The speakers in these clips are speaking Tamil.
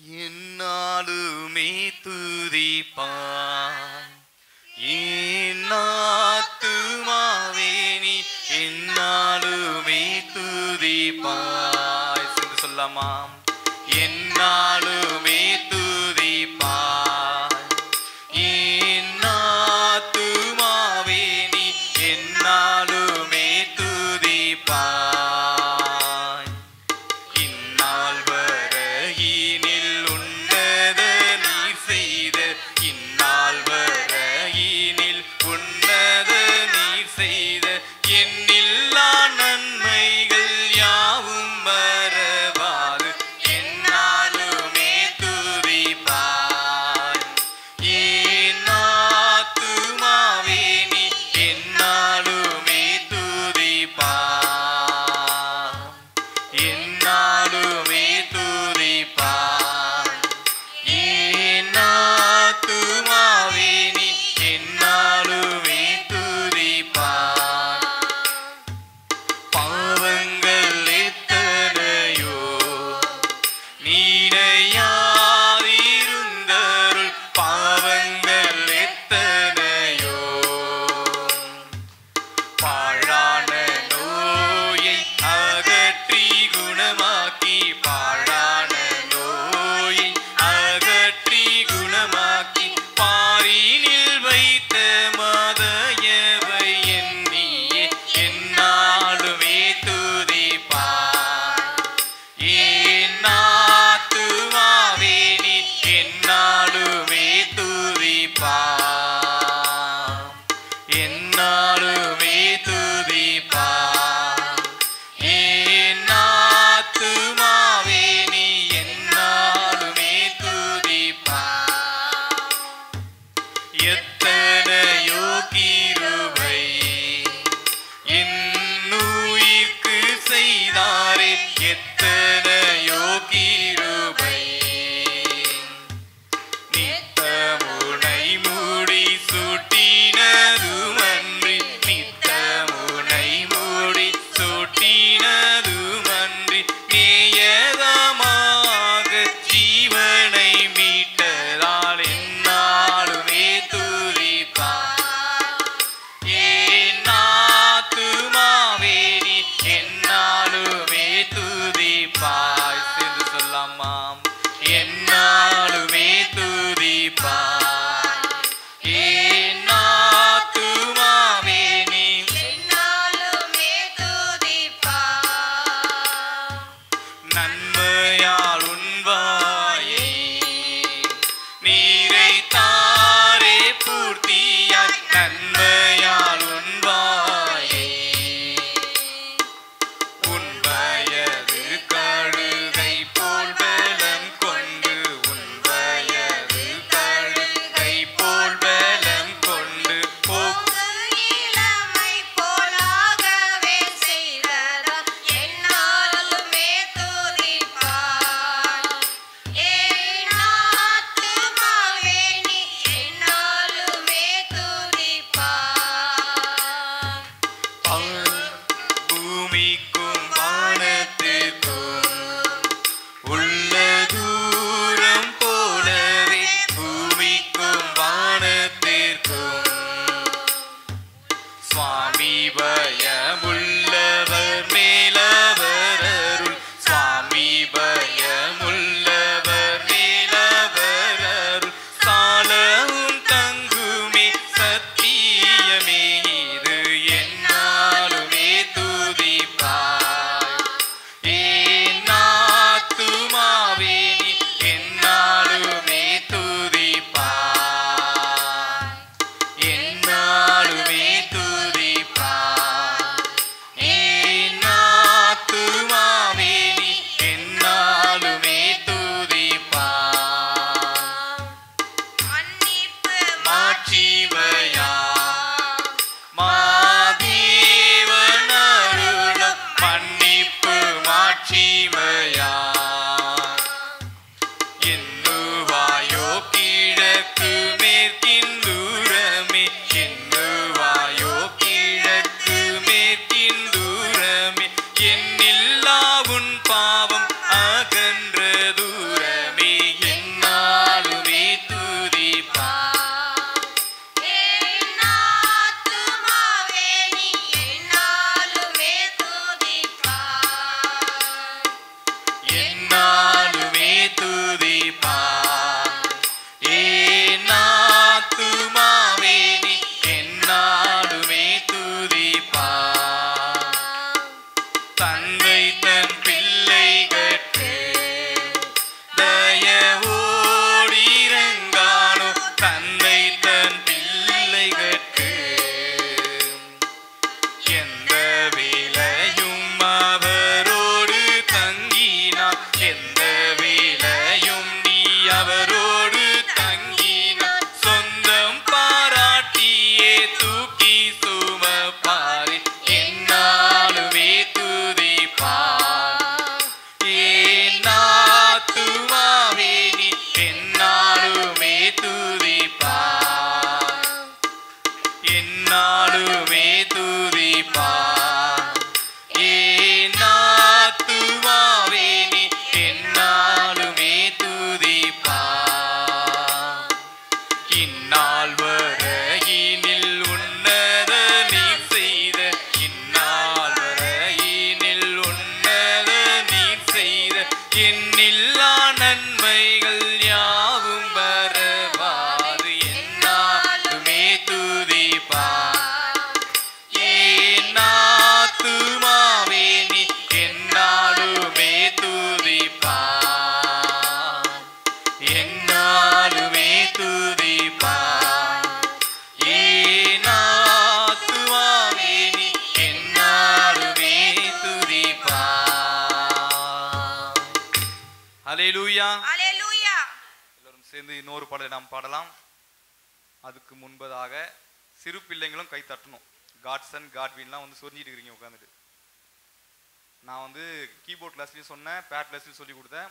என்னாலுமே துதிப்பாய் என் ஆத்துமாவே நீ என்னாலுமே துதிப்பாய். சேர்ந்து சொல்லாமா? என்னாலுமே துதிப்பாய் என் ஆத்துமாவே நீ என்னாலுமே துதிப்பாய். இந்நாள் வரையினில் உன்னத நீர் செய்த இந்நாள் வரையினில் உன்னத நீர் செய்த எண்ணில்லா நன்மைகள் யாவும் மறவாது என்னாலுமே துதிப்பாய் என் ஆத்துமாவே நீ என்னாலுமே துதிப்பாய் என்னாலுமே துதிப்பாய் என் ஆத்துமாவே நீ என்னாலுமே துதிப்பாய். பாவங்கள் எத்தனையோ நீனையாதிருந்தருள் பாவங்கள் எத்தனையோ பாழான நோயை அகற்றி குணமாக்கி பாழான நோயை அகற்றி குணமாக்கி பாரினில் வைத்த மதயவை எண்ணியே என்னாலுமே துதிப்பாய் என் ஆத்துமாவே நீ என்னாலுமே துதிப்பாய் என்னாலுமே துதிப்பாய் என் ஆத்துமாவே நீ என்னாலுமே துதிப்பாய். எத்தனையோ கிருபை என்னுயிர்க்கு செய்தாரே எத்தனையோ கிருபை நித்தமுனை மூடி சூட்டினதுமன்றி நித்தமுனை மூடி சூட்டினதுமன்றி நேயதமாக ஜீவனை மீட்டதால் என்னாலுமே துதிப்பாய் என் ஆத்துமாவே நீ என்னாலுமே துதிப்பாய். சேர்ந்து சொல்லாமாம்? என்னாலுமே துதிப்பாய் என் ஆத்துமாவே நீ என்னாலுமே துதிப்பாய். நன்மையால் உன்வாயை நீரை தாரே பூர்த்தியாய் நன்மையால் உன்வாயை உன் வயது கழுகை போல் பலம் கொண்டு உன் வயது கழுகை போல் பலம் கொண்டு இளமை போலாகவே செய்ததால் என்னாலுமே துதிப்பாய் என் ஆத்துமாவே நீ என்னாலுமே துதிப்பாய். பூமிக்கும் வானத்திற்கும் உள்ள தூரம் போலவே பூமிக்கும் வானத்திற்கும் சுவாமி பயமுள்ளவர் மேலவர் அருள் சுவாமி பயமுள்ளவர் மேலவர் அருள் சாலவும் தங்குமே சத்தியமே இது என்னாலுமே துதிப்பாய் என் ஆத்துமாவே நீ என்னாலுமே துதிப்பாய் என்னாலுமே துதிப்பாய் என் ஆத்துமாவே நீ என்னாலுமே துதிப்பாய். மன்னிப்பு மாட்சிமையா மாதேவன் அருளும் மன்னிப்பு மாட்சிமையா எண்ணுவாயோ கிழக்கு மேற்கின் தூரமே எண்ணுவாயோ கிழக்கு மேற்கின் தூரமே எண்ணில்லா உன் பாவம் அகன்ற தூரமே என்னாலுமே துதிப்பார். என் ஆத்துமாவே நீ என்னாலுமே துதிப்பார். ஹல்லேலூயா. ஹல்லேலூயா. எல்லாரும் சேர்ந்து இன்னொரு பாடலை நாம் பாடலாம். அதுக்கு முன்பதாக சிறு பிள்ளைங்களும் கை தட்டணும். காட்சன் காட்வின்லாம் வந்து சொரிஞ்சிட்டு இருக்கிறீங்க உட்காந்துட்டு. நான் வந்து கீபோர்ட் கிளாஸ்லயும் சொன்னேன், பேட் கிளாஸ்லயும் சொல்லி கொடுத்தேன்,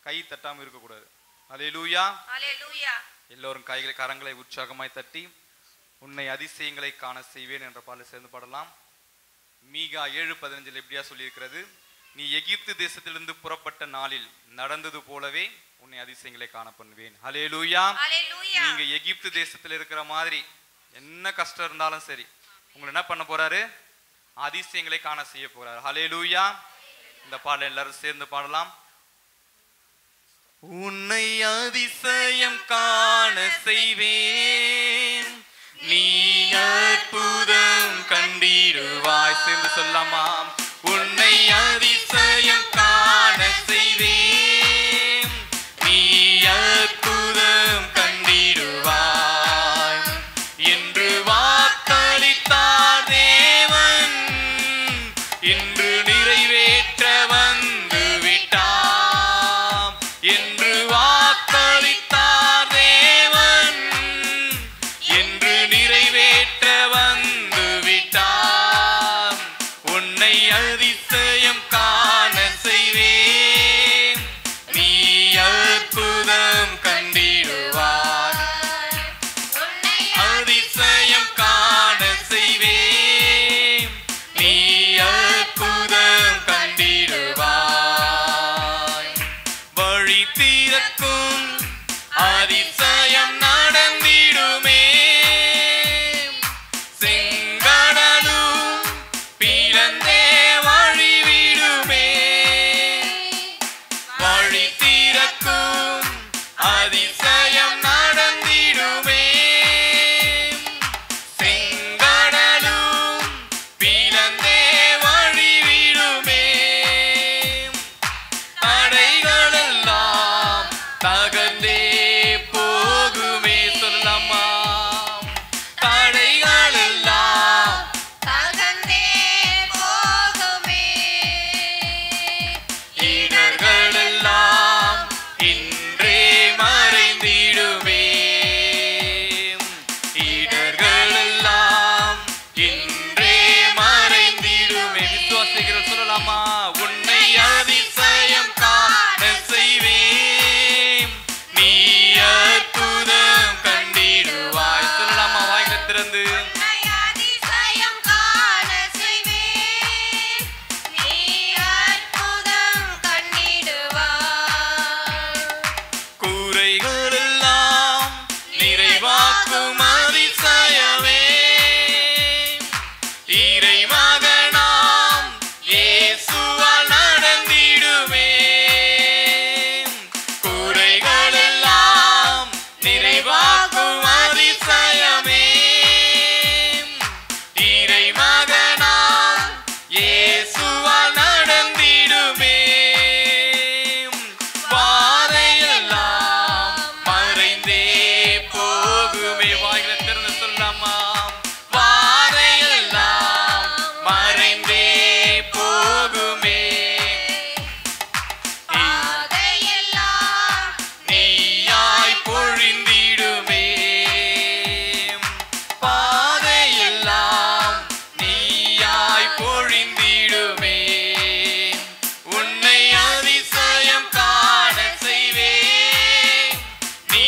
கை தட்டாமல் இருக்கக்கூடாது. ஹல்லேலூயா. ஹல்லேலூயா. எல்லோரும் கரங்களை உற்சாகமாய் தட்டி உன்னை அதிசயங்களை காண செய்வேன் என்ற பாடலை சேர்ந்து பாடலாம். மீகா 7:15 எப்படியா சொல்லியிருக்கிறது, நீ எகிப்து தேசத்திலிருந்து புறப்பட்ட நாளில் நடந்தது போலவே உன்னை அதிசயங்களை காண பண்ணுவேன். ஹல்லேலூயா. ஹல்லேலூயா. நீங்க எகிப்து தேசத்துல இருக்கிற மாதிரி என்ன கஷ்டம் இருந்தாலும் சரி, உங்களை என்ன பண்ண போறாரு? அதிசயங்களை காண செய்ய போறாரு. ஹல்லேலூயா. இந்த பாடலை எல்லாரும் சேர்ந்து பாடலாம். உன்னை அதிசயம் காண செய்வேன், நீ அற்புதம் கண்டிடுவாய். சேர்ந்து சொல்லாமா? உன்னை அதிசயம் காண செய்வேன், நீ அற்புதம் கண்டிடுவாய் என்று வாக்களித்தார் தேவன், இன்று நிறைவேற்ற வந்து விட்டார். என்று வாக்களித்தார் தேவன், என்று நிறைவேற்ற வந்து விட்டார். உன்னை அதிசயம் காண செய்வேன், நீ அற்புதம் கண்டிடுவாய். அதிசயம் காண செய்வேன், நீ அற்புதம் கண்டிடுவாய். வழி திறக்கும் அதிசயம் நடந்திடுமே, செங்கடலும் பிளந்தே வழி விடுமே. வழி திறக்கும் அதிசயம் நடந்திடுமே, செங்கடலும் பிளந்தே வழி விடுமே. தடைகளெல்லாம் தகர்ந்தே போகுமே. சொல்லலாமா? தடைகளெல்லாம் தகர்ந்தே போகுமே. இடர்களெல்லாம் இன்றே மறைந்திடுமே. இடர்களெல்லாம் இன்றே மறைந்திடுமே. விசுவாசிகள் சொல்லலாமா? உன்னை அதிசயம் காண செய்வேன், நீ அற்புதம் கண்டிடுவாய். சொல்லலாமா? வாய்களை திறந்து. உன்னை அதிசயம் காண செய்வேன், நீ அற்புதம் கண்டிடுவாய். கூரைகளெல்லாம் நிறைவாக்கும் அதிசயமே, இறைமகனாம் இயேசுவால் நடந்திடுமே. கூரைகளெல்லாம் நிறைவாக்கும் அதிசயமே, இறைமகனாம் இயேசுவால் நடந்திடுமே. பாதையெல்லாம் மறைந்தே போகுமே. வாய்களை திறந்து சொல்லாமா? பாதையெல்லாம் மறைந்தே போகுமே. பாதையெல்லாம் நீயாய் பொழிந்திடுமே. பாதையெல்லாம் நீயாய் பொழிந்திடுமே. உன்னை அதிசயம் காண செய்வேன், நீ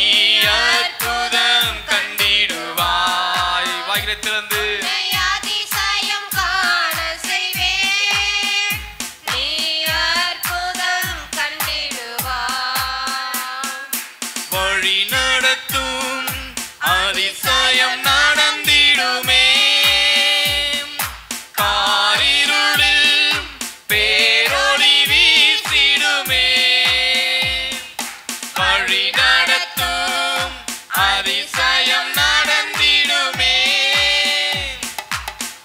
அற்புதம் கண்டிடுவாய். வாய்களை திறந்து. உன்னை அதிசயம் காண செய்வேன், நீ அற்புதம் கண்டிடுவாய். வழி நடத்தும் அதிசயம் நடந்திடுமே. காரிருளில் பேரொளி வீசிடுமே. வழி நடத்தும் அதிசயம் நடந்திடுமே.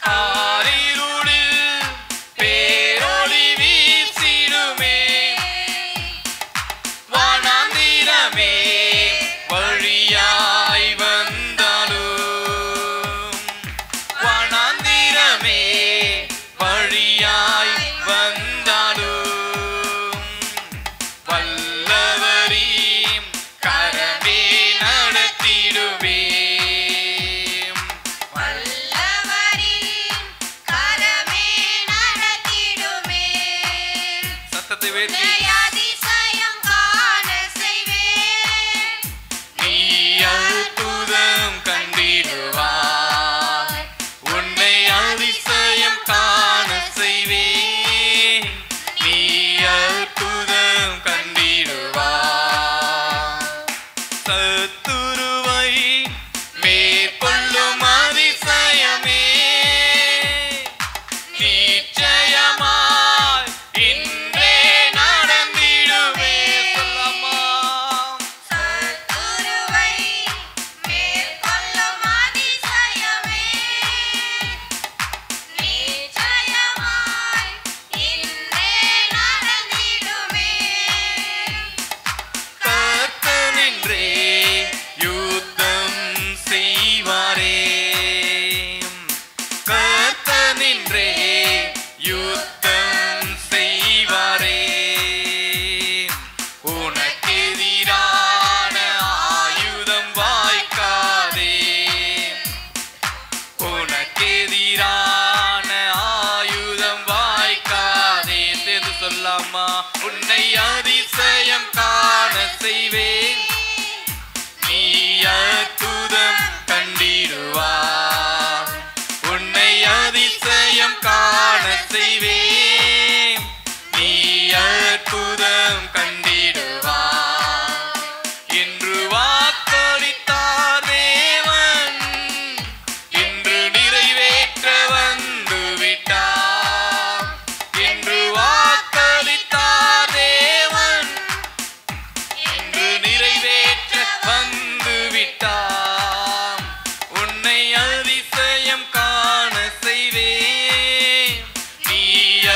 காரிருளில் பேரொளி வீசிடுமே. வானாந்திரமே நின்றே யுத்தம் செய்வாரே கர்த்தர் நின்றே யுத்தம் செய்வாரே உனக்கெதிரான ஆயுதம் வாய்க்காதே உனக்கெதிரான ஆயுதம் வாய்க்காதே சேர்ந்து சொல்லாமா உன்னை அதிசயம் காண செய்வேன் நீ அற்புதம் கண்டிடுவாய் உன்னை அதிசயம் காண செய்வேன் நீ அற்புதம் கண்டிடுவாய் என்று வாக்களித்தார் தேவன் என்று நிறைவேற்ற வந்து விட்டார் என்று வாக்களித்தார் தேவன் என்று நிறைவேற்ற வந்து விட்டார் உன்னை அதிசயம் காண செய்வேன் நீ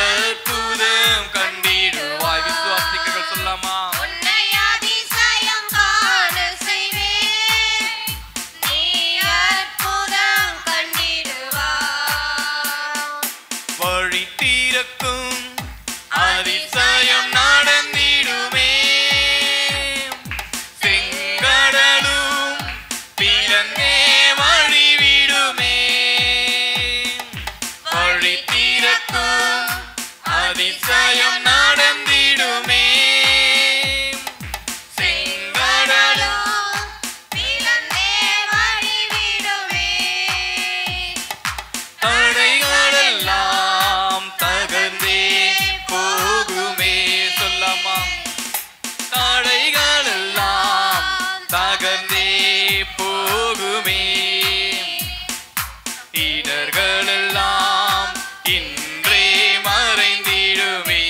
அற்புதம் கண்டிடுவாய் விசுவாசிகள் சொல்லாமா உன்னை அதிசயம் காண செய்வேன் நீ அற்புதம் கண்டிடுவாய் வழி தீரக்கும் அதிசயம் நடந்திடுமே செங்கடலும் பிறந்தே வழிவிடுமே வழி தீரக்கும் அதிசயம் நடந்திடுமே செங்கடலும் பிளந்தே வழிவிடுமே தடைகளெல்லாம் தகர்ந்தே போகுமே சொல்லாமா தடைகளெல்லாம் தகர்ந்தே போகுமே இடர்களெல்லாம் இன்றே மறைந்திடுமே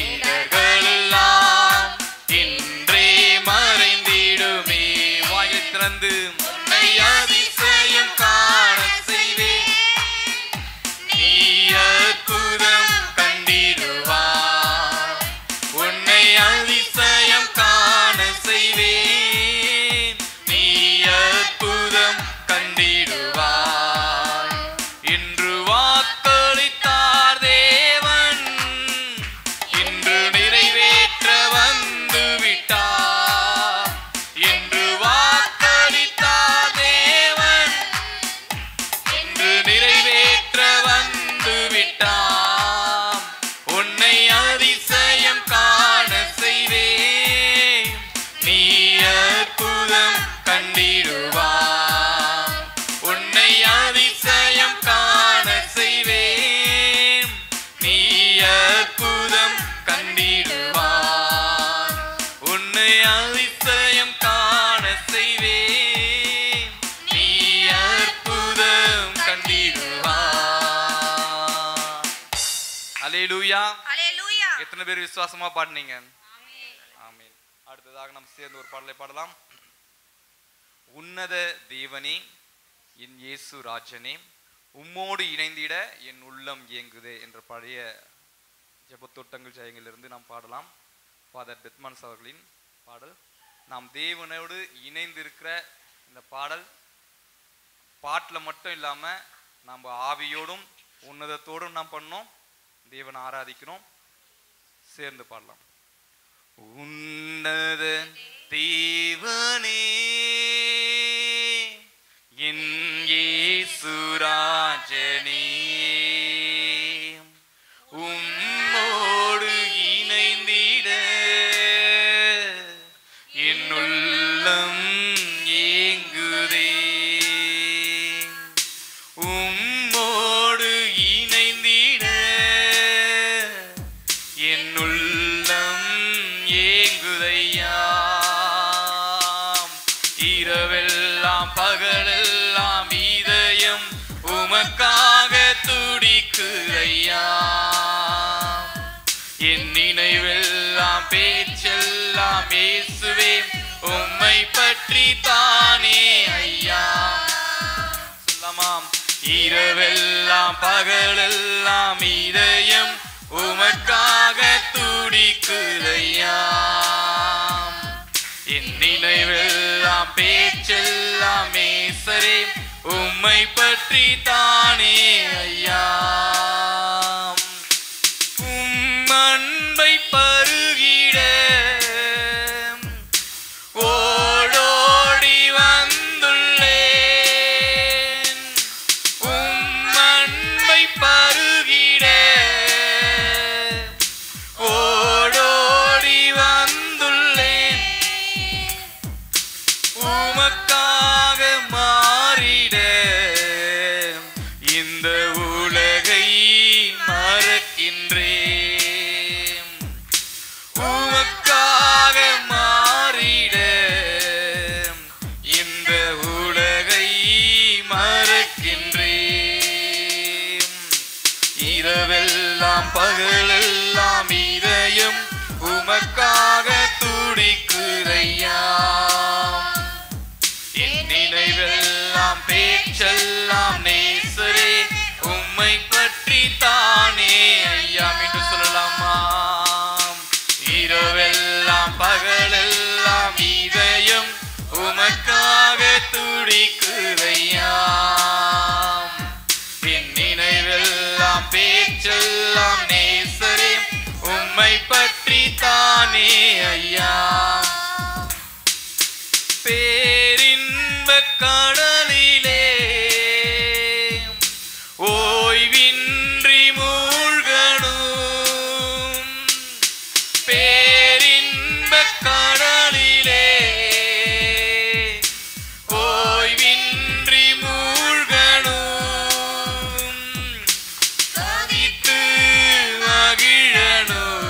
இடர்களெல்லாம் இன்றே மறைந்திடுமே வாயை திறந்து உன்னை அதிசயம் காண செய்வேன் நீ அற்புதம் கண்டிடுவாய் உன்னை அதிசயம் காண செய்வேன் நீ அற்புதம் கண்டிடுவாய் என்று வாக்களித்தார் தேவன் இன்று நிறைவேற்ற வந்து விட்டார் என்று வாக்களித்தார் தேவன் என்று நிறைவேற்ற வந்து விட்டார் உன்னை அதிசயம் காண செய்வேன் நீ அற்புதம் கண்டிடுவாய் உன்னை அதிசயம் காண செய்வேன் நீ அற்புதம் கண்டிடுவாய் உன்னை அதிசயம் காண செய்வேன் நீ அற்புதம் கண்டிடுவாய் அல்லேலூயா ஹalleluya எத்தனை பேர் விசுவாசமா பாடுனீங்க ஆமென் அடுத்ததாக நாம் சேர்ந்து ஒரு பாடலை பாடலாம் உன்னத தேவனே என் இயேசு ராஜனே உம்மோடு இணைந்திட என் உள்ளம் இயங்குதே என்ற பழைய ஜெபத்தோட்டங்கள் ஜெயங்களிலிருந்து நாம் பாடலாம் ஃபாதர் பெத்மான்ஸ் அவர்களின் பாடல் நாம் தேவனோடு இணைந்திருக்கிற இந்த பாடல் பாட்டில் மட்டும் இல்லாமல் நம்ம ஆவியோடும் உன்னதத்தோடும் நாம் பண்ணோம் தேவனை ஆராதிக்கிறோம் சேர்ந்து பாடலாம் உன்னத தேவனே என் இயேசு ராஜனே உம்மோடு இணைந்திட என் உள்ளம் ஏங்குதே உம்மோடு இணைந்திட என் உள்ளம் ஏங்குதையா இரவெல்லாம் பகலெல்லாம் இதயம் உமக்காக துடிக்குதையா என் நினைவெல்லாம் பேச்செல்லாம் இயேசுவே உம்மை பற்றி தானே ஐயா சொல்லமாம் இரவெல்லாம் பகலெல்லாம் இதயம் உமக்காக துடிக்குதையா என் நினைவெல்லாம் பேச்செல்லாம் நேசரே உம்மை பற்றி தானே ஐயா. உம் அன்பை பருகிட ஓடோடி வந்துள்ளேன். உம் அன்பை பருகிட ஓடோடி வந்துள்ளேன். உமக்காக மாறிட இந்த உலகை மறக்கின்றேன். உமக்காக மாறிட இந்த உலகை மறக்கின்றேன். இரவெல்லாம் பகலெல்லாம் இதயம் உமக்காக துடிக்குதையா. என் நினைவெல்லாம் பேச்செல்லாம் நேசரே உம்மை பற்றி தானே ஐயா. மீண்டும் சொல்லலாமா? இரவெல்லாம் பகலெல்லாம் இதயம் உமக்காக துடிக்குதையா. என் நினைவெல்லாம் பேச்செல்லாம் நேசரே உம்மை பற்றி தானே ஐயா. பேரின்ப கடலிலே ஓய்வின்றி மூழ்கணும். பேரின்ப கடலிலே ஓய்வின்றி மூழ்கணும். துதித்து மகிழணும்.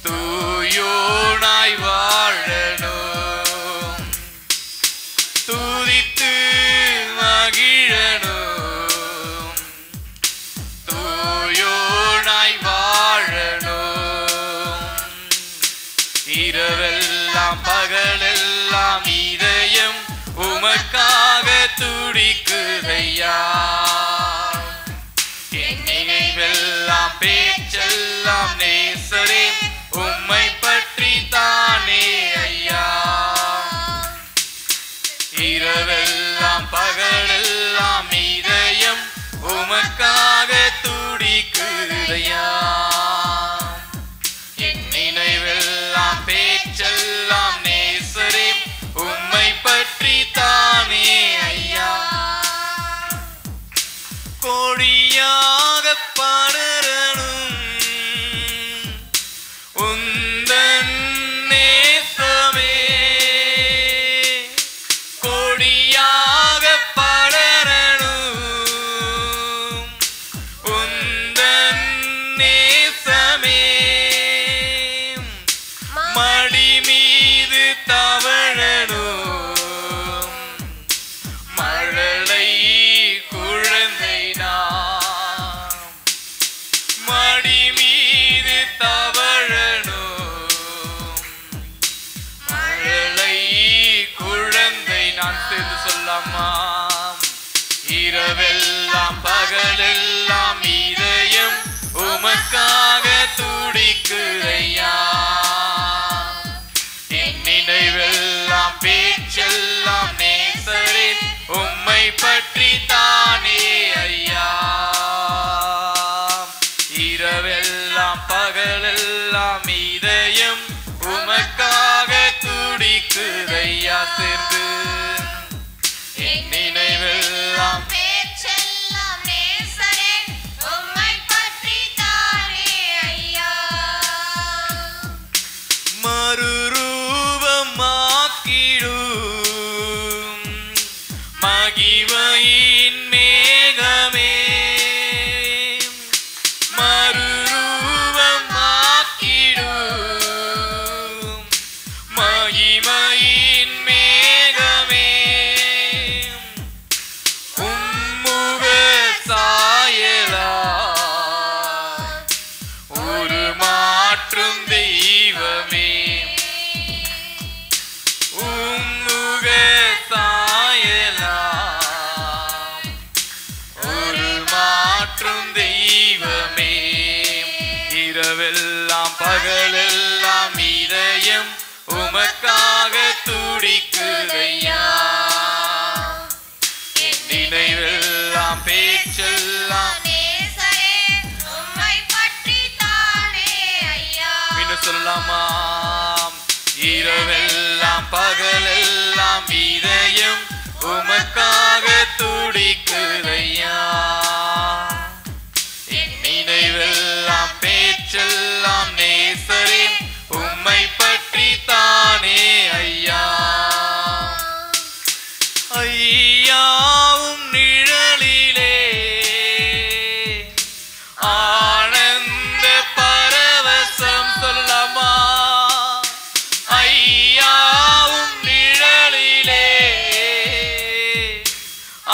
தூயோனாய் வாழணும். துதித்து மகிழணும். தூயோனாய் வாழணும். இரவெல்லாம் பகலெல்லாம் இதயம் உமக்காக துடிக்குதையா. என் நினைவெல்லாம் பேச்செல்லாம் நேசரே உம்மை பற்றி தானே ஐயா. இரவெல்லாம் பகலெல்லாம் இதயம் உமக்காக துடிக்குதையா. என் நினைவெல்லாம் பேச்செல்லாம் நேசரே உம்மை பற்றி தானே ஐயா. கொடியாக படரணும் உந்தன் நேசமே. கொடியாக படரணும் உந்தன் நேசமே. மடி மீது தவழணும் மழலை குழந்தை நாம். மடி மீது தவழணும் மழலை குழந்தை நான். சேர்ந்து சொல்லாமா? இரவெல்லாம் பகலெல்லாம் இதயம் உமக்காக துடிக்குதையா. என் நினைவெல்லாம் பேச்செல்லாம் நேசரே உம்மை பற்றி தானே ஐயா. இரவெல்லாம் பகலெல்லாம் இதயம் உமக்காக துடிக்குதையா. சேர்ந்து என் நினைவெல்லாம் பேச்செல்லாம் நேசரே உம்மை பற்றி தானே ஐயா. மறுரூபமாக்கிடும் மகிமையின் மேகமே. மறுரூபமாக்கிடும் மகிமையின் மேகமே. உமக்காக துடிக்குதையா. என் நினைவெல்லாம் பேச்செல்லாம் நேசரே உம்மை பற்றி தானே ஐயா. இன்னும் சொல்லலாமா? இரவெல்லாம் பகலெல்லாம் இதயம் உமக்காக துடிக்குதையா. என் நினைவெல்லாம் பேச்செல்லாம் நேசரே உம்மை பற்றி தானே ஐயா. ஐயாவும் நிழலிலே ஆனந்த பரவசம் சொல்லலாமா? ஐயாவும் நிழலிலே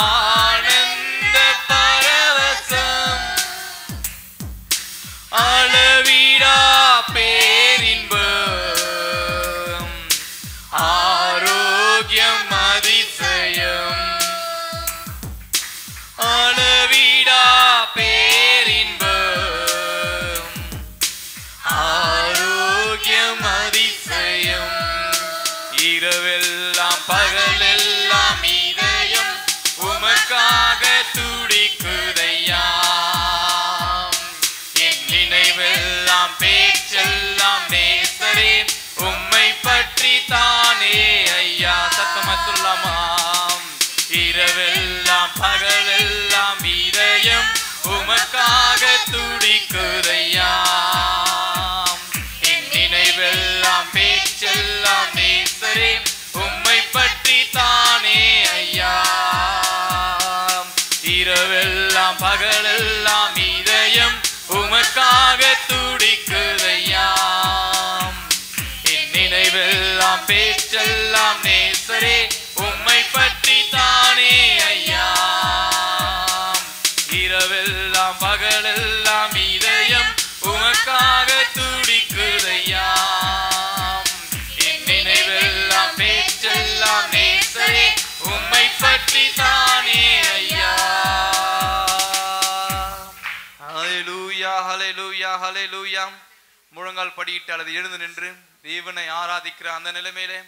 ஆனந்த பரவசம் அளவிடா பேரின்பம் ஆரோக்கியம் அதிசயம் அளவிடா பேரின்பம் ஆரோக்கியம் அதிசயம் இரவெல்லாம் பகலெல்லாம் இதயம் உமக்காக துடிக்குதையா. என் நினைவெல்லாம் பேச்செல்லாம் நேசரே உம்மை பற்றி தானே ஐயா. சத்தமா சொல்லலாமாம்? இரவெல்லாம் பகலெல்லாம் இதயம் உமக்காக துடிக்குதையா. என் நினைவெல்லாம் பேச்செல்லாம் நேசரே உம்மை பற்றி தானே ஐயா. இரவெல்லாம் பகலெல்லாம் இதயம் உமக்காக துடிக்குதையா. என் நினைவெல்லாம் பேச்செல்லாம் நேசரே உம்மை பற்றி தானே ஐயா. இரவெல்லாம் பகலெல்லாம் இதயம் உமக்காக துடிக்குதையா. என் நினைவெல்லாம் பேச்செல்லாம் நேசரே உம்மை பற்றி தானே ஐயா. ஹல்லேலூயா ஹல்லேலூயா ஹல்லேலூயா. முழங்கால் படியிட்டு அல்லது எழுந்து நின்று தேவனை ஆராதிக்கிற அந்த நிலைமையிலே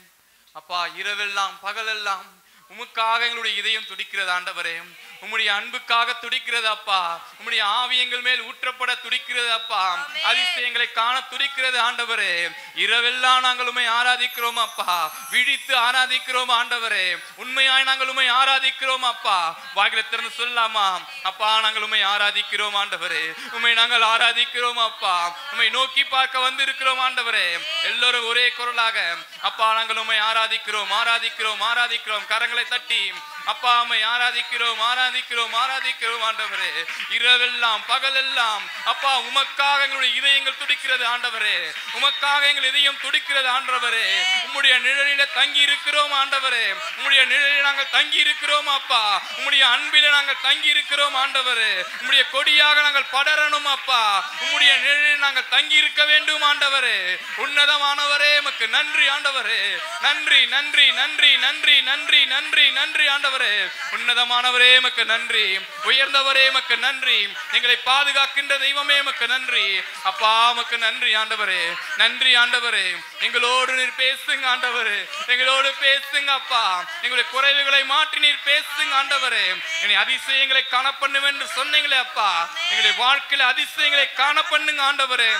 அப்பா இரவெல்லாம் பகலெல்லாம் உமக்காக எங்களுடைய இதயம் துடிக்கிறது ஆண்டவரே. உம்முடைய அன்புக்காக துடிக்கிறது அப்பா. உம்முடைய ஆவியங்கள் மேல் ஊற்றப்பட துடிக்கிறது அப்பா. அதிசயங்களை காண துடிக்கிறது ஆண்டவரே. இரவெல்லாம் நாங்கள் உம்மை ஆராதிக்கிறோம் அப்பா. விழித்து ஆராதிக்கிறோம் ஆண்டவரே. உண்மையாய் நாங்கள் உம்மை ஆராதிக்கிறோம் அப்பா. வாயில திறந்து சொல்லலாமா? அப்பா நாங்கள் உம்மை ஆராதிக்கிறோம் ஆண்டவரே. உம்மை நாங்கள் ஆராதிக்கிறோம் அப்பா. உம்மை நோக்கி பார்க்க வந்து இருக்கிறோம் ஆண்டவரே. எல்லோரும் ஒரே குரலாக அப்பா நாங்கள் உம்மை ஆராதிக்கிறோம் ஆராதிக்கிறோம் ஆராதிக்கிறோம். கரங்களை தட்டி அப்பா உம்மை ஆராதிக்கிறோம் ஆராதிக்கிறோம் ஆராதிக்கிறோம் ஆண்டவரே. இரவெல்லாம் பகலெல்லாம் அப்பா உமக்காக எங்களுடைய இதயங்கள் துடிக்கிறது ஆண்டவரே. உமக்காக எங்கள் இதயம் துடிக்கிறது ஆண்டவரே. உம்முடைய நிழலில தங்கி இருக்கிறோம் ஆண்டவரே. உம்முடைய நிழலில் நாங்கள் தங்கி இருக்கிறோம் அப்பா. உம்முடைய அன்பில நாங்கள் தங்கி இருக்கிறோம் ஆண்டவரே. உம்முடைய கொடியாக நாங்கள் படரணும் அப்பா. உம்முடைய நிழலில் நாங்கள் தங்கி இருக்க வேண்டும் ஆண்டவரே. உன்னதமானவரே உமக்கு நன்றி ஆண்டவரே. நன்றி நன்றி நன்றி நன்றி நன்றி நன்றி நன்றி ஆண்டவரே. உன்னதமானவரே உமக்கு நன்றி. உயர்ந்தவரே உமக்கு நன்றி. எங்களை பாதுகாக்கின்ற தெய்வமே உமக்கு நன்றி அப்பா. உமக்கு நன்றி ஆண்டவரே. நன்றி ஆண்டவரே. எங்களோடு நீர் பேசுங்க ஆண்டவரே. எங்களோடு பேசுங்க அப்பா. எங்களுடைய குறைவுகளை மாற்றி நீர் பேசுங்க ஆண்டவரே. என்னை அதிசயங்களை காண பண்ணும் என்று சொன்னீங்களே அப்பா. எங்களுடைய வாழ்க்கையில அதிசயங்களை காண பண்ணுங்க ஆண்டவரே.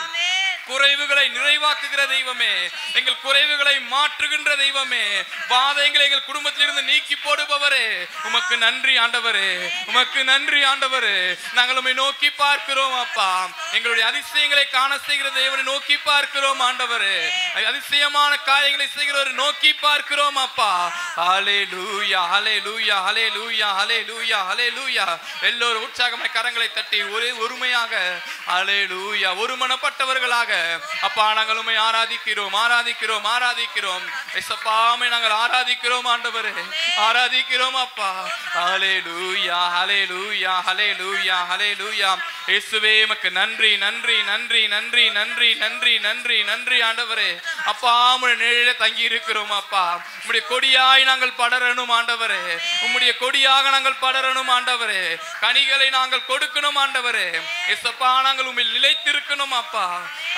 குறைவுகளை நிறைவாக்குகிற தெய்வமே. எங்கள் குறைவுகளை மாற்றுகின்ற தெய்வமே. பாதைகளை எங்கள் குடும்பத்திலிருந்து நீக்கி போடுபவரே உமக்கு நன்றி ஆண்டவரே. உமக்கு நன்றி ஆண்டவரே. நாங்கள் உம்மை நோக்கி பார்க்கிறோம் அப்பா. எங்களுடைய அதிசயங்களை காண செய்கிற தேவனை நோக்கி பார்க்கிறோம் ஆண்டவரே. அதிசயமான காரியங்களை செய்கிறவரை நோக்கி பார்க்கிறோம் அப்பா. ஹல்லேலூயா ஹல்லேலூயா ஹல்லேலூயா ஹல்லேலூயா ஹல்லேலூயா. எல்லோரும் உற்சாகமாய் கரங்களை தட்டி ஒரே ஒருமையாக ஹல்லேலூயா ஒருமனப்பட்டவர்களாக அப்பா நாங்கள் உம்மை ஆராதிக்கிறோம் ஆராதிக்கிறோம் ஆராதிக்கிறோம். இயேசுவாமே நாங்கள் ஆராதிக்கிறோம் ஆண்டவரே. ஆராதிக்கிறோம் அப்பா. ஹல்லேலூயா ஹல்லேலூயா ஹல்லேலூயா ஹல்லேலூயா. இயேசுவே உமக்கு நன்றி நன்றி நன்றி நன்றி நன்றி நன்றி நன்றி நன்றி ஆண்டவரே. அப்பா உம்முடைய நிழலிலே தங்கி இருக்கிறோம் அப்பா. உம்முடைய கொடியாய் நாங்கள் படரணும் ஆண்டவரே. உம்முடைய கொடியாக நாங்கள் படரணும் ஆண்டவரே. கனிகளை நாங்கள் கொடுக்கணும் ஆண்டவரே. இயேசப்பா நாங்கள் உம்மில் நிலைத்திருக்கணும் அப்பா.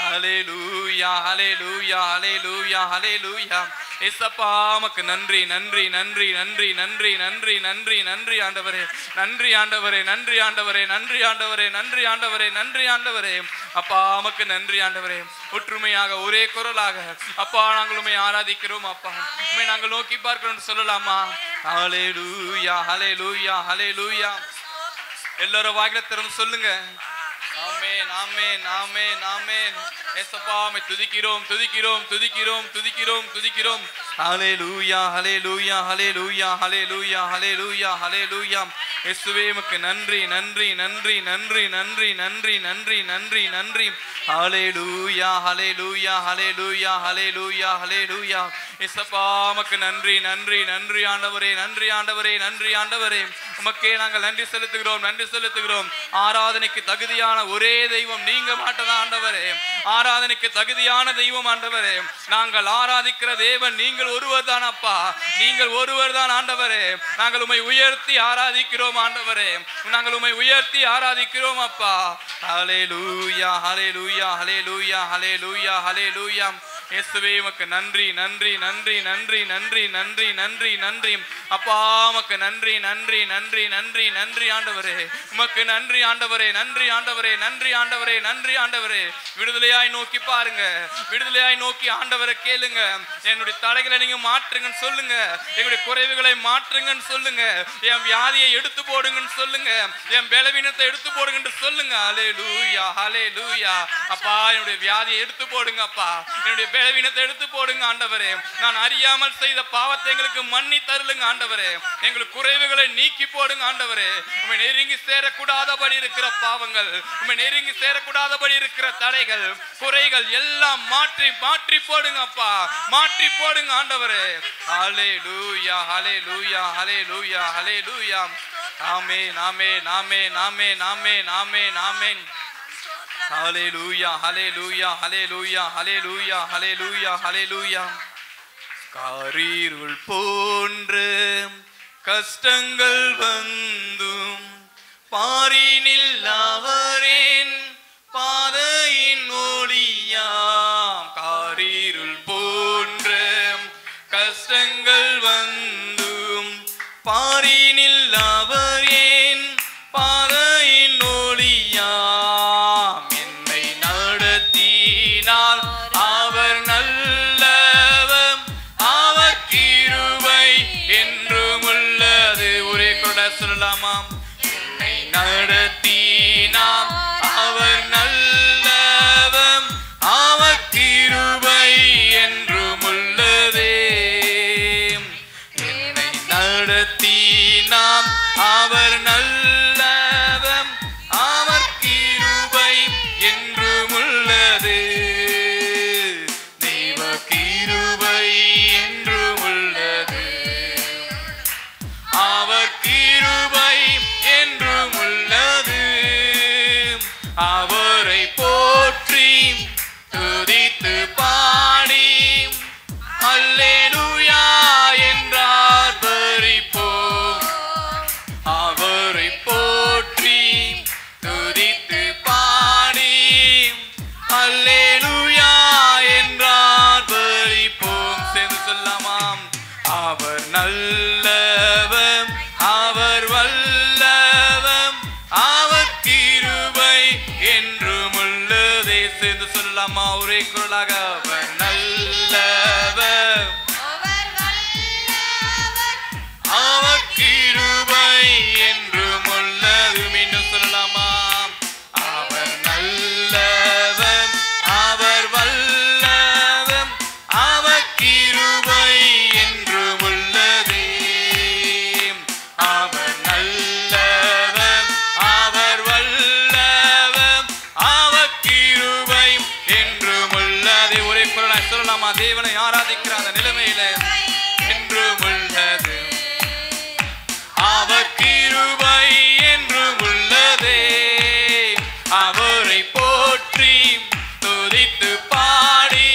ஹல்லேலூயா ஹல்லேலூயா ஹல்லேலூயா ஹல்லேலூயா. இயேசப்பா உமக்கு நன்றி நன்றி நன்றி நன்றி நன்றி நன்றி நன்றி நன்றி ஆண்டவரே. நன்றி ஆண்டவரே நன்றி ஆண்டவரே நன்றி ஆண்டவரே நன்றி ஆண்டவரே நன்றி ஆண்டவரே. அப்பா உமக்கு நன்றி ஆண்டவரே. ஒற்றுமையாக ஒரே குரலாக அப்பா நாங்கள் உம்மை ஆராதிக்கிறோம் அப்பா. உம்மை நாங்கள் நோக்கி பார்க்கிறோம் சொல்லலாமா? ஹல்லேலூயா ஹல்லேலூயா ஹல்லேலூயா. எல்லாரும் வாயில திறந்து சொல்லுங்க. ஆமென் ஆமென் ஆமென் ஆமென். இயேசப்பா உம்மை துதிக்கிறோம் துதிக்கிறோம் துதிக்கிறோம் துதிக்கிறோம் துதிக்கிறோம். ஹல்லேலூயா ஹல்லேலூயா ஹல்லேலூயா ஹல்லேலூயா ஹல்லேலூயா ஹல்லேலூயா. இயேசுவே உமக்கு நன்றி நன்றி நன்றி நன்றி நன்றி நன்றி நன்றி நன்றி நன்றி. ஹல்லேலூயா ஹல்லேலூயா ஹல்லேலூயா ஹல்லேலூயா ஹல்லேலூயா. இயேசப்பா உமக்கு நன்றி நன்றி நன்றி ஆண்டவரே நன்றி ஆண்டவரே நன்றி ஆண்டவரே. உமக்கே நாங்கள் நன்றி செலுத்துகிறோம் நன்றி செலுத்துகிறோம். ஆராதனைக்கு தகுதியான ஒரே தெய்வம் நீங்க மாட்டதா ஆண்டவரே. ஆராதனைக்கு தகுதியான தெய்வம் ஆண்டவரே. நாங்கள் ஆராதிக்கிற தேவன் நீங்கள் ஒருவர் தான் அப்பா. நீங்கள் ஒருவர் தான் ஆண்டவரே. நாங்கள் உம்மை உயர்த்தி ஆராதிக்கிறோம் ஆண்டவரே. நாங்கள் உம்மை உயர்த்தி ஆராதிக்கிறோம் அப்பா. ஹல்லேலூயா ஹல்லேலூயா ஹல்லேலூயா ஹல்லேலூயா ஹல்லேலூயா. இயேசுவே உமக்கு நன்றி நன்றி நன்றி நன்றி நன்றி நன்றி நன்றி நன்றி அப்பா. உமக்கு நன்றி நன்றி நன்றி நன்றி நன்றி ஆண்டவரே. உமக்கு நன்றி ஆண்டவரே நன்றி ஆண்டவரே நன்றி ஆண்டவரே நன்றி ஆண்டவரே. விடுதலையாய் நோக்கி பாருங்க. விடுதலையாய் நோக்கி ஆண்டவரை கேளுங்க. என்னுடைய தடைகளை நீங்க மாற்றுங்கன்னு சொல்லுங்க. என்னுடைய குறைவுகளை மாற்றுங்கன்னு சொல்லுங்க. என் வியாதியை எடுத்து போடுங்கன்னு சொல்லுங்க. என் பலவீனத்தை எடுத்து போடுங்கன்னு சொல்லுங்க. ஹல்லேலூயா ஹல்லேலூயா. அப்பா என்னுடைய வியாதியை எடுத்து போடுங்க அப்பா. என்னுடைய பலவீனத்தை எடுத்து போடுங்க ஆண்டவரே. நான் அறியாமல் செய்த பாவத்தை எங்களுக்கு மன்னி தருளுங்க ஆண்டவரே. எங்களுக்கு குறைவுகளை நீக்கி போடுங்க ஆண்டவரே. உம்மை நெருங்கி சேரக்கூடாதபடி இருக்கிற பாவங்கள், உம்மை நெருங்கி சேரக்கூடாதபடி இருக்கிற தடைகள், குறைகள் எல்லாம் மாற்றி மாற்றி போடுங்க அப்பா. மாற்றி போடுங்க ஆண்டவரே. ஹல்லேலூயா ஹல்லேலூயா ஹல்லேலூயா ஹல்லேலூயா. ஆமென் ஆமென் ஆமென் ஆமென் ஆமென் ஆமென் ஆமென். ஹல்லேலூயா ஹல்லேலூயா ஹல்லேலூயா ஹல்லேலூயா ஹல்லேலூயா ஹல்லேலூயா. காரிருள் போன்ற கஷ்டங்கள் வந்தும் பாரினில் அவரின் பாதையின் ஒளியாம். காரிருள் போன்ற கஷ்டங்கள் வந்தும் பாரினில் அவரின் பாதையின் ஒளியாம். என்னை நடத்தினார் அவர் நல்லவர், அவர் கிருபை என்றும் உள்ளது. ஒரே கூட சொல்லலாமாம். என்னை நடத்தினார் அவர் நல்லவர், அவர் கிருபை என்றும் உள்ளதே. என்னை நடத்தினார் அவர் நல்லவர், அவர் கிருபை என்றும் உள்ளது. தெய்வ கிருபை என்றும் உள்ளது. அவர் கிருபை என்றும் உள்ளது. அவரை போற்றி துதித்து பாடி அல்லேலூயா என்றார் பரிப்போம். அவரை போற்றி துதித்து பாடி அல்லேலூயா என்றார் பரிப்போம். சேர்ந்து சொல்லாமாம். அவர் நல்லவர், அவர் வல்லவர், அவர் கிருபை என்றும் உள்ளதே. சேர்ந்து சொல்லலாமா ஒரே குரலாக? அவர் நல்லவர், அவர் கிருபை என்றும் உள்ளது. மீண்டும் சொல்லலாமா? அவர் நல்லவர், அவர் வல்லவர், அவர் கிருபை என்றும் உள்ளதே. அவர் நல்லவர், அவர் வல்லவர், அவர் கிருபை என்றும் உள்ளது. ஒரே குரலாய் சொல்லலாமா? தேவனை ஆராதிக்கிற அந்த நிலைமையில என்றும் உள்ளது. அவர் கிருபை என்றும் உள்ளதே. அவரை போற்றி துதித்து பாடி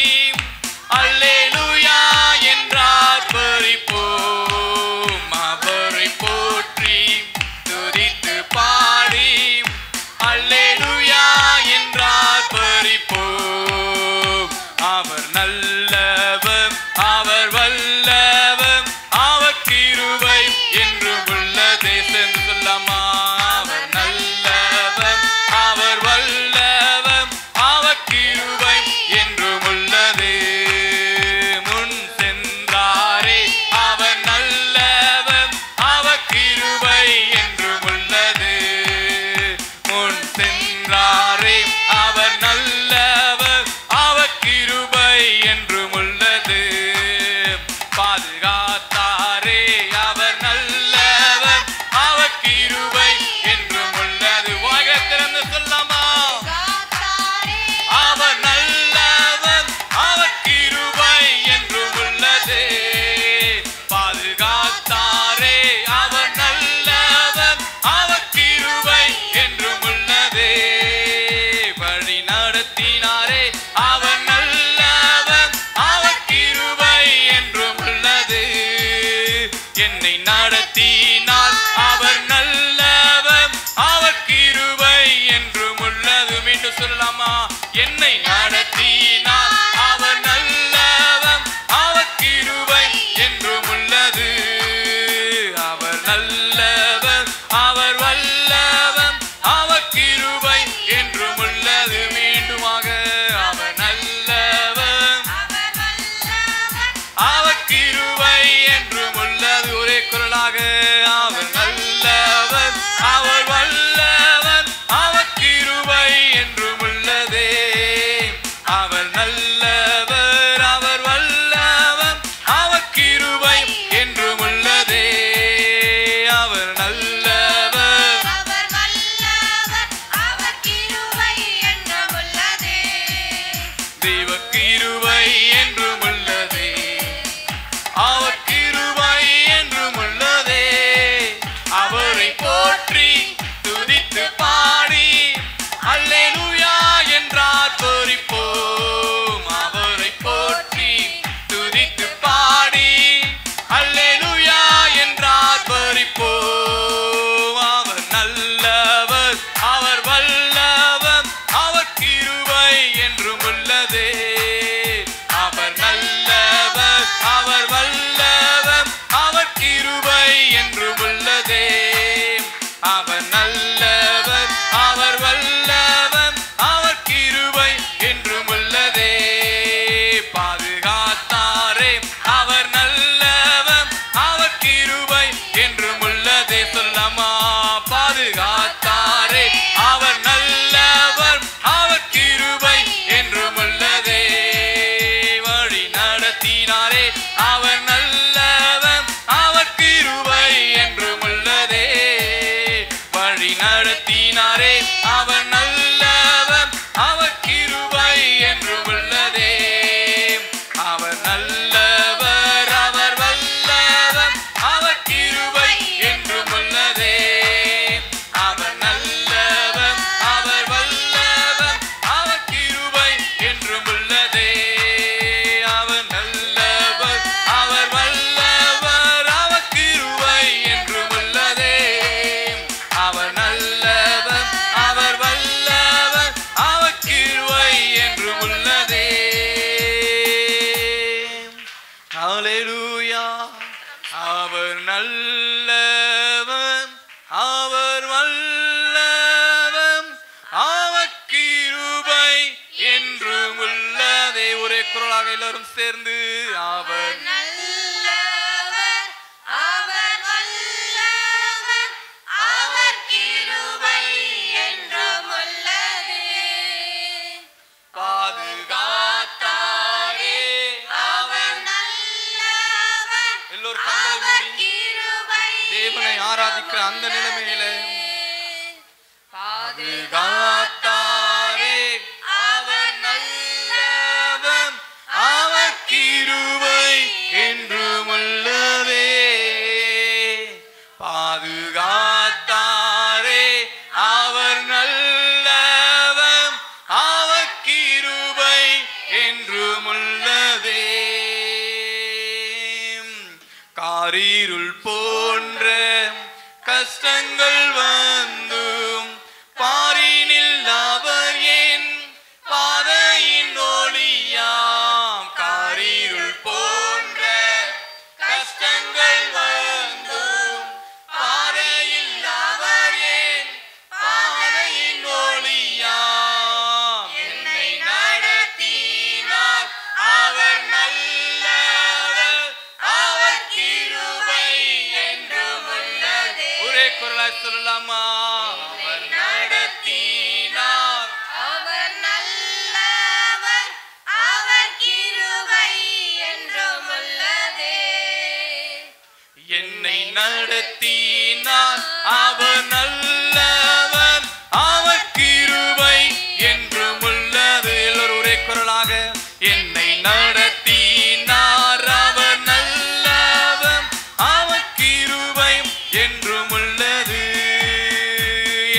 நடத்தினாரே அவர் நல்லவர் அவர் கிருபை என்றும் உள்ளதே வழி நடத்தினாரே அவர் நல்லவர் அவர் கிருபை என்றும் உள்ளதே அவர் நல்லவர் அவர் வல்லவர் அவர் கிருபை என்றும் உள்ளதே அவர் நல்லவர் அவர் வல்லவர் அவர் கிருபை என்றும் உள்ளதே அவர் நல்லவர் அவர் வல்லவர் அவர் கிருபை என்றும் உள்ளதே அவர் நல்லவர் அவர் வல்லவர் அவர் கிருபை என்றும் உள்ளதே ஹல்லேலூயா அவர் நல்லவர் அவர் வல்லவர் அவர் கிருபை என்றும் உள்ளதே ஒரே குரலாக எல்லாரும் சேர்ந்து அவர் நல்லவர் அவர் வல்லவர் அவர் கிருபை என்றும் உள்ளதே பாதுகாத்தாரே அவர் நல்லவர் எல்லோரும் கண்களை அவர் மூடி கிருபை தேவனை ஆராதிக்கிற அந்த நிலைமையில பாதுகாத்தாரே அவர் நல்லவர் அவர் கிருபை என்றும் உள்ளதே பாதுகாத்தாரே அவர் நல்லவர் அவர் கிருபை என்றும் உள்ளதே காரிருள் போன்ற கஷ்டங்கள் வந்தும் பாரினில் அவர் என் பாதையின் ஒளியாம் காரிருள் போன்ற கஷ்டங்கள் வந்தும் பாதையில் அவர் என் பாதையின் ஒளியாம் என்னை நடத்தினார் அவர் நல்லவர் அவர் கிருபை என்றும் உள்ளதே ஒரே குரலாய் சொல்லலாமா அவர் நடத்தினார் அவர் நல்லவர் அவர் கிருபை என்றும் உள்ளதே என்னை நடத்தினார் அவர் நல்லவர் அவர் கிருபை என்றும் உள்ளது எல்லோரும் ஒரே குரலாக என்னை நடத்தினார் அவர் நல்லவர் அவர் கிருபை என்றும் உள்ளது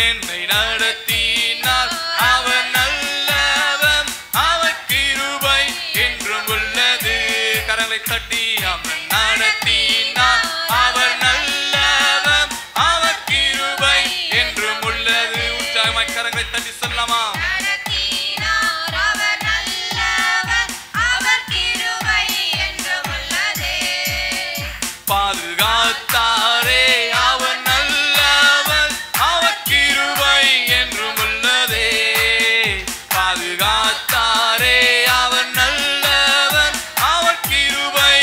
என்னை நடத்தினார் அவர் நல்லவர் அவர் கிருபை என்றும் உள்ளது கரங்களை தட்டி அவர் நடத்தினார் அவர் நல்லவர் அவர் கிருபை என்றும் உள்ளது உற்சாகமாய் கரங்களை தட்டி சொல்லலாமா நடத்தினார் அவர் நல்லவர் அவர் கிருபை என்றும் உள்ளதே பாதுகாத்தாரே அவர் நல்லவர் அவர் கிருபை என்றும் உள்ளதே பாதுகாத்தாரே அவர் நல்லவர் அவர் கிருபை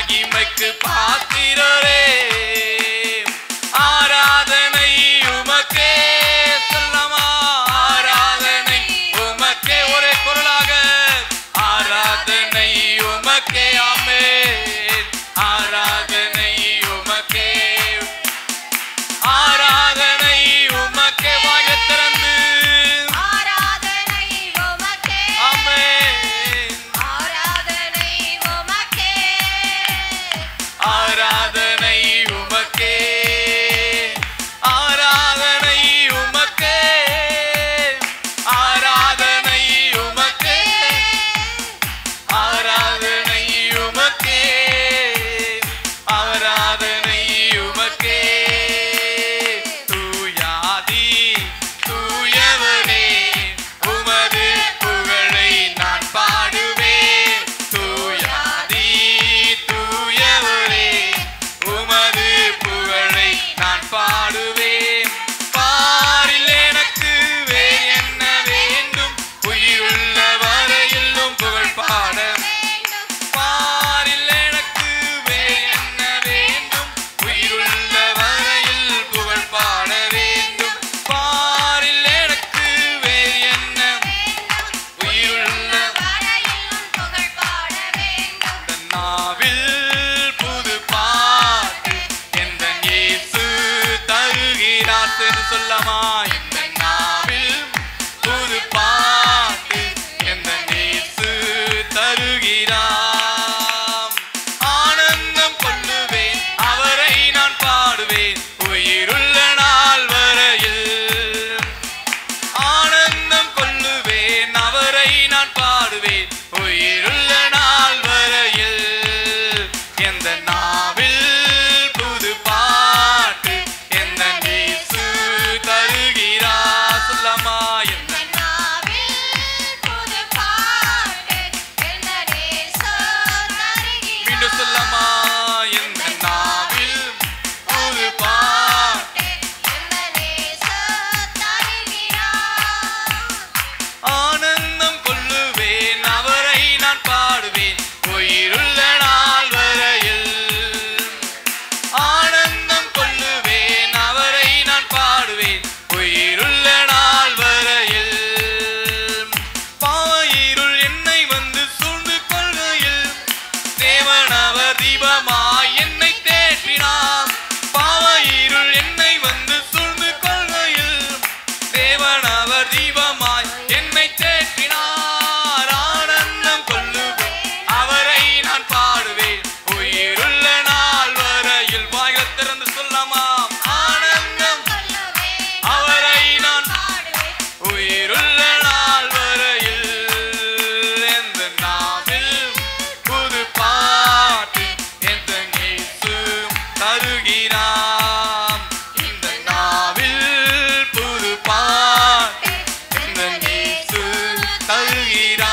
மகிமைக்கு பாத்திரரே ஆராதனை உமக்கே சொல்லமா ஆராதனை உமக்கே ஒரே குரலாக ஆராதனை உமக்கே ஆமென் ஆராதனை உமக்கே ஆராதனை உமக்கே வாயைத் திறந்து ஆராதனை உமக்கே ஆமென் ஆராதனை உமக்கே ஆராதனை உமக்கே ஆராதனை உமக்கே ஆராதனை உமக்கே ஆராதனை உமக்கே ஆராதனை உமக்கே தூயாதி தூயவரே உமது புகழை நான் பாடுவேன் தூயாதி தூயவரே உமது புகழை நான் பாடுவேன் பாரில் எனக்கு வேறு என்ன வேண்டும் உயிருள்ள வரையிலும் புகழ் பாட பாரில் எனக்கு வேறு என்ன வேண்டும் உயிருள்ள வரையில் புகழ் பாட வேண்டும் பாரில் எனக்கு வேறு என்ன உயிருள்ள வரையிலும் புகழ் பாட வேண்டும் இந்த நாவில் புது பாட்டு எந்த இயேசு தருகிறார் என்று சொல்லமா இந்த நாவில் புது பாட்டு எந்த இயேசு தருகிறார் ஆனந்தம் கொள்ளுவேன் அவரை நான் பாடுவேன் உயிருள்ள நாள் வரையில் ஆனந்தம் கொள்ளுவேன் அவரை நான் பாடுவேன் உயிருள்ள நாள் வரையில் எந்த நாவில் புது பாட்டு எந்த இயேசு தருகிறார் சொல்லமா எந்த நாவில் புது பாட்டு எந்த நேசு தருகிறார் மீண்டும் சொல்லமா எந்த நாவில் புது பாட்டு எந்த நேசு தருகிறார் ஆனந்தம் கொள்ளுவேன் அவரை நான் பாடுவேன் உயிருள்ள நாள் வரையில் ஆனந்தம் கொள்ளுவேன் அவரை நான் பாடுவேன் உயிருள்ள நாள் வரையில் பாயிருள் என்னை வந்து சூழ்ந்து கொள்கையில் தேவன் அவர் தீபமாய் என்னை தேற்றினார் பாவையிருள் என்னை வந்து சூழ்ந்து கொள்கையில் தேவன் அவர் தீபமாய் என்னை தேற்றினார் ஆனந்தம் கொள்ளுவேன் அவரை நான் பாடுவேன் உயிருள்ள நாள் வரையில் வாய்கள் திறந்து சொல்லமாம் ஆனந்தம் அவரை நான் உயிருள்ள நாள் வரையில் எந்த நாவில் புது பாட்டு எந்த இயேசு தருகிறார் இந்த நாவில் புது பாட்டு எந்த இயேசு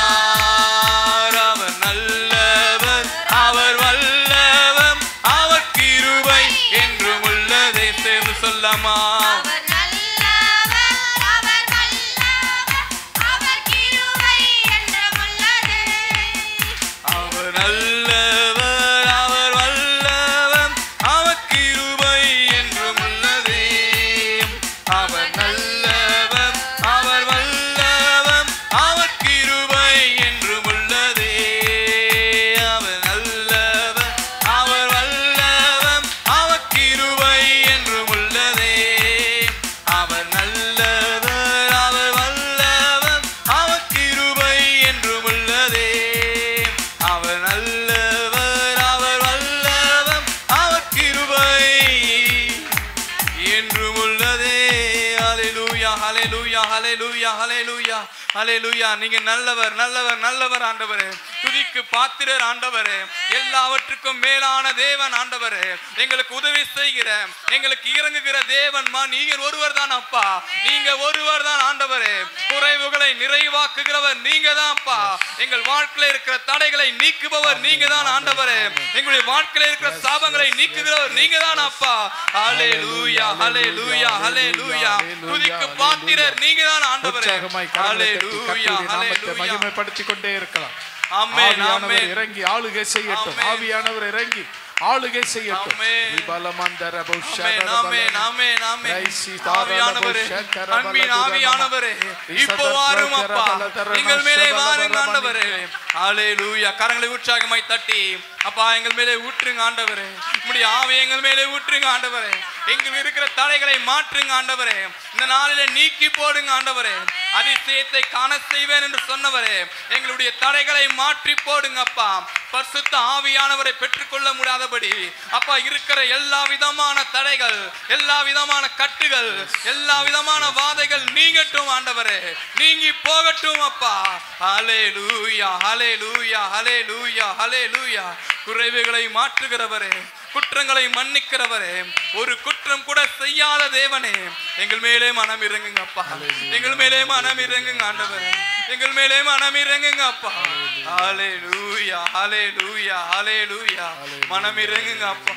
தருகிறார் அவர் நல்லவர் அவர் வல்லவர் அவர் கிருபை என்றும் உள்ளதை சேர்ந்து சொல்லமா அவர் நல்லவர் அவர் வல்லவர் அவர் கிருபை என்றும் உள்ளது அவர் நல்லவர் அவர் வல்லவர் அவர் கிருபை என்றும் உள்ளதே அவர் நல்லவர் அவர் வல்லவர் அவர் கிருபை என்றும் உள்ளதே அவர் நல்லவர் அவர் வல்லவர் அவர் கிருபை என்றும் உள்ளதே அவர் நல்லவர் அவர் வல்லவர் அவர் கிருபை என்றும் உள்ளதே அவர் நல்லவர் அவர் வல்லவர் அவர் கிருபை என்றும் உள்ளதே ஹalleluya ஹalleluya ஹalleluya ஹalleluya ஹalleluya நீங்க நல்லவர் நல்லவர் நல்லவர் ஆண்டவரே துதிக்கு பாத்திரர் ஆண்டவரே எல்லாவற்றுக்கும் மேலான தேவன் ஆண்டவரே எங்களுக்கு உதவி செய்கிற எங்களுக்கு இறங்குகிற தேவன்மா நீங்க ஒருவர் தான் அப்பா நீங்க ஒருவர் தான் ஆண்டவரே குறைவுகளை நிறைவாக்குகிறவர் நீங்க தான் அப்பா எங்கள் வாழ்க்கையில இருக்கிற தடைகளை நீக்குபவர் நீங்க தான் ஆண்டவரே எங்களுடைய வாழ்க்கையில இருக்கிற சாபங்களை நீக்குகிறவர் நீங்க தான் அப்பா ஹalleluya ஹalleluya ஹalleluya துதிக்கு பாத்திரர் நீங்க தான் ஆண்டவரே ஹalleluya ஹalleluya மகிமைப்படுத்திக் கொண்டே இருக்கலாம் ஆமென், ஆவியானவர் ஆமென். இறங்கி ஆளுகை செய்யட்டும். ஆமென். ஆவியானவர் இறங்கி ஆளுகை செய்யட்டும். ஆமென். விபலமந்தர ஆமென், பௌஷதர ஆமென், பல. ஆமென், ஆமென். ரைசி தாராள ஆவியானவரே, பௌஷகர அன்பின் பலதுரம. ஆவியானவரே, இப்போ வாரும் அப்பா, எங்கள் மேலே வாருங்க ஆண்டவரே. ஹalleluya. கரங்களை உற்சாகமாய் தட்டி அப்பா எங்கள் மேலே ஊற்றுங்க ஆண்டவரே. உம்முடைய ஆவியை எங்கள் மேலே ஊற்றுங்க ஆண்டவரே. எங்கள் இருக்கிற தடைகளை மாற்றுங்க ஆண்டவரே. இந்த நாளிலே நீக்கி போடுங்க ஆண்டவரே. அதிசயத்தை காண செய்வேன் என்று சொன்னவரே, எங்களுடைய தடைகளை மாற்றி போடுங்க அப்பா. பரிசுத்த ஆவியானவரை பெற்றுக்கொள்ள முடியாதபடி அப்பா இருக்கிற எல்லா விதமான தடைகள், எல்லா விதமான கட்டுகள், எல்லா விதமான வாதைகள் நீங்கட்டும் ஆண்டவரே. நீங்கி போகட்டும் அப்பா. ஹalleluya, ஹalleluya, ஹalleluya, ஹalleluya. குறைவுகளை மாற்றுகிறவரே, குற்றங்களை மன்னிக்கிறவரே, ஒரு குற்றம் கூட செய்யாத தேவனே, எங்கள் மேலே மனம் இறங்குங்க அப்பா. எங்கள் மேலே மனம் இறங்குங்க ஆண்டவரே. எங்கள் மேலே மனம் இறங்குங்க அப்பா. ஹalleluya, ஹalleluya, ஹalleluya. மனம் இறங்குங்க அப்பா.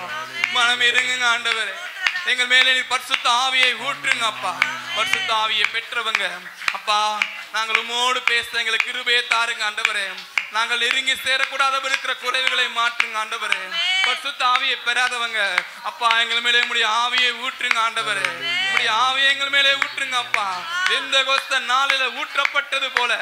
மனம் இறங்குங்க ஆண்டவரே. எங்கள் மேலே நீர் பரிசுத்த ஆவியை ஊற்றுங்க அப்பா. பரிசுத்த ஆவியை பெற்றவங்க அப்பா, நாங்கள் உம்மோடு பேச எங்களுக்கு கிருபையை தாருங்க ஆண்டவரே. நாங்கள் நெருங்கி சேரக்கூடாதபடி இருக்கிற குறைவுகளை மாற்றுங்க ஆண்டவரே. பரிசுத்த ஆவியை பெறாதவங்க அப்பா, எங்கள் மேலே உம்முடைய ஆவியை ஊற்றுங்க ஆண்டவரே. உம்முடைய ஆவியை எங்கள் மேலே ஊற்றுங்க அப்பா. எந்த கோஸ்த நாளில ஊற்றப்பட்டது போல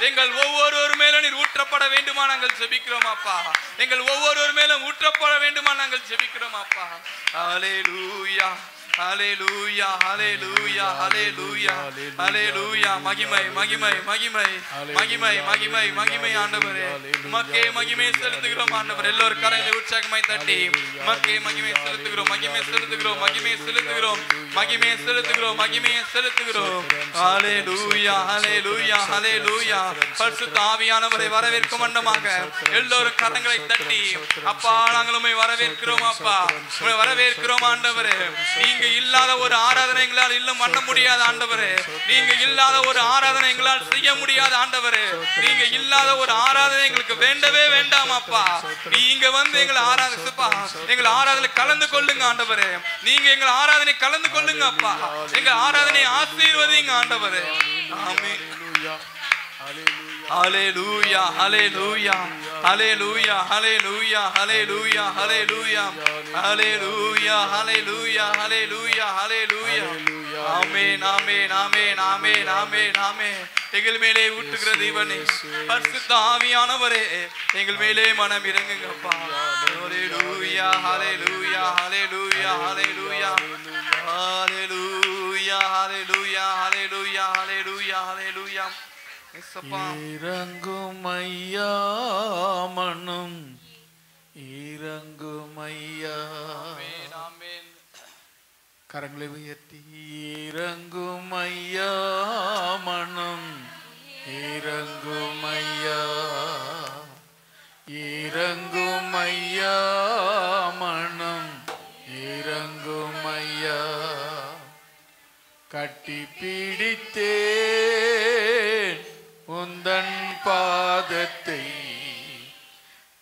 எங்கள் ஒவ்வொருவர் மேலும் நீர் ஊற்றப்பட வேண்டுமா நாங்கள் ஜெபிக்கிறோம் அப்பா. எங்கள் ஒவ்வொருவர் மேலும் ஊற்றப்பட வேண்டுமா நாங்கள் ஜெபிக்கிறோம் அப்பா. ஹalleluya, ஹalleluya, ஹalleluya, ஹalleluya, ஹalleluya. மகிமை, மகிமை, மகிமை, மகிமை, மகிமை, மகிமை ஆண்டவரே. உமக்கே மகிமை செலுத்துகிறோம் ஆண்டவரே. எல்லோரும் கரங்களை உற்சாகமாய் தட்டி உமக்கே மகிமை செலுத்துகிறோம், மகிமை செலுத்துகிறோம், மகிமை செலுத்துகிறோம், மகிமை செலுத்துகிறோம், மகிமை செலுத்துகிறோம். ஹalleluya, ஹalleluya, ஹalleluya. பரிசுத்த ஆவியானவரை வரவேற்கும் வண்ணமாக எல்லோரும் கரங்களை தட்டி அப்பா, நாங்கள் உம்மை வரவேற்கிறோம் அப்பா. உம்மை வரவேற்கிறோம் ஆண்டவரே. நீங்க இல்லாத ஒரு ஆராதனை எங்களால் இல்லம் பண்ண முடியாது ஆண்டவரே. நீங்க இல்லாத ஒரு ஆராதனை எங்களால் செய்ய முடியாது ஆண்டவரே. நீங்க இல்லாத ஒரு ஆராதனை எங்களுக்கு வேண்டவே வேண்டாம் அப்பா. நீங்க வந்து எங்களை ஆராதிப்பா, எங்கள் ஆராதனை கலந்து கொள்ளுங்க ஆண்டவரே. நீங்க எங்கள் ஆராதனை கலந்து கொள்ளுங்க அப்பா. எங்க ஆராதனை ஆசீர்வதிங்க ஆண்டவரே. ஆமென். Hallelujah, hallelujah, hallelujah, hallelujah, hallelujah, hallelujah, hallelujah, hallelujah, hallelujah, hallelujah. Amen, amen, amen, amen, amen, amen. எங்கள் மேலே ஊற்றுகிற தேவனே, பரிசுத்த ஆவியானவரே, எங்கள் மேலே மனம் இறங்குங்கப்பா. Hallelujah, hallelujah, hallelujah, hallelujah, hallelujah, hallelujah, hallelujah, hallelujah, hallelujah. இறங்கும் ஐயா மனம் இறங்கும் ஐயா. கரங்களை உயர்த்தி இறங்கும் ஐயா மனம் இறங்கும் ஐயா, இறங்கும் ஐயா மனம் இறங்கும் ஐயா. கட்டி பிடித்தேன் உந்தன் பாதத்தை,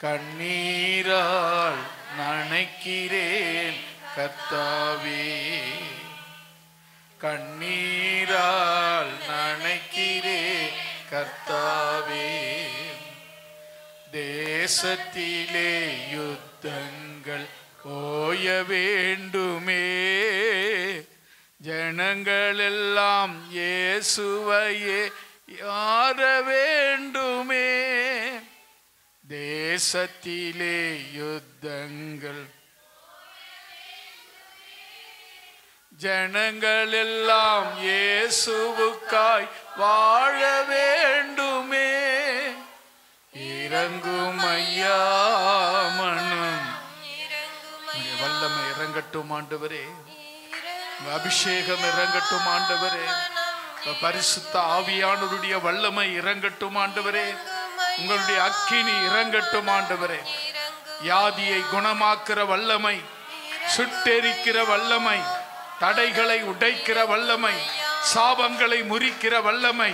கண்ணீரால் நனைக்கிறேன் கர்த்தாவே, கண்ணீரால் நனைக்கிறேன் கர்த்தாவே. தேசத்திலே யுத்தங்கள் ஓய வேண்டுமே, ஜனங்கள் எல்லாம் இயேசுவையே யார வேண்டுமே. தேசத்திலே யுத்தங்கள், ஜனங்கள் எல்லாம் இயேசுவுக்காய் வாழ வேண்டுமே. இறங்கும் ஐயா மனம், வல்லமை இறங்கட்டும் ஆண்டவரே. அபிஷேகம் இறங்கட்டும் ஆண்டவரே. பரிசுத்த ஆவியானவருடைய வல்லமை இறங்கட்டும் ஆண்டவரே. உங்களுடைய அக்கினி இறங்கட்டும் ஆண்டவரே. வியாதியை குணமாக்குற வல்லமை, சுட்டெரிக்கிற வல்லமை, தடைகளை உடைக்கிற வல்லமை, சாபங்களை முறிக்கிற வல்லமை,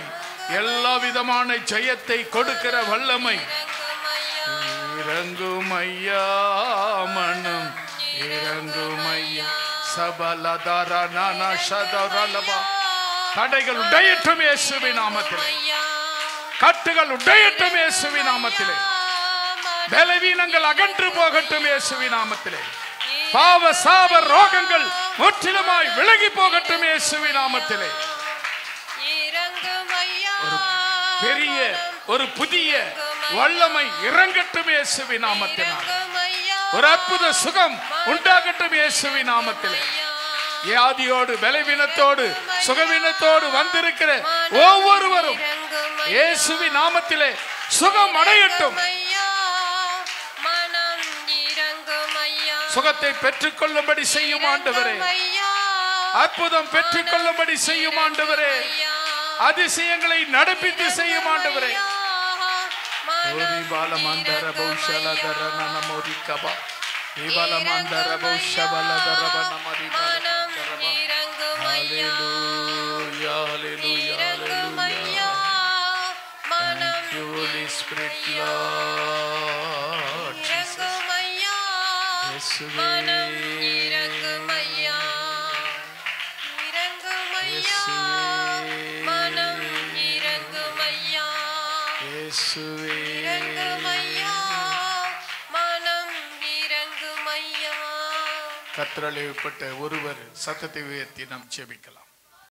எல்லா விதமான ஜெயத்தை கொடுக்கிற வல்லமை இறங்கும் ஐயா மனம் இறங்கும் ஐயா. சபலதாரா நானா ஷதரலபா. தடைகள் உடையட்டும் இயேசுவின் நாமத்தில். கட்டுகள் உடையட்டும் இயேசுவின் நாமத்திலே. பலவீனங்கள் அகன்று போகட்டும் இயேசுவின் நாமத்திலே. பாவ சாப ரோகங்கள் முற்றிலுமாய் விலகி போகட்டும் இயேசுவின் நாமத்திலே. ஒரு பெரிய ஒரு புதிய வல்லமை இறங்கட்டும் இயேசுவின் நாமத்தினால். ஒரு அற்புத சுகம் உண்டாகட்டும் இயேசுவின் நாமத்திலே. வியாதியோடு பலவீனத்தோடு சுகவீனத்தோடு வந்திருக்கிற ஒவ்வொருவரும் இயேசுவின் நாமத்திலே சுகம் அடையட்டும். சுகத்தை பெற்றுக் கொள்ளும்படி செய்யும் ஆண்டவரே. அற்புதம் பெற்றுக் கொள்ளும்படி செய்யும் ஆண்டவரே. அதிசயங்களை நடப்பித்து செய்யும் ஆண்டவரே. கர்த்தரால் ஏற்பட்ட ஒருவர் சத்தத்தை உயர்த்தி நாம் ஜெபிக்கலாம்.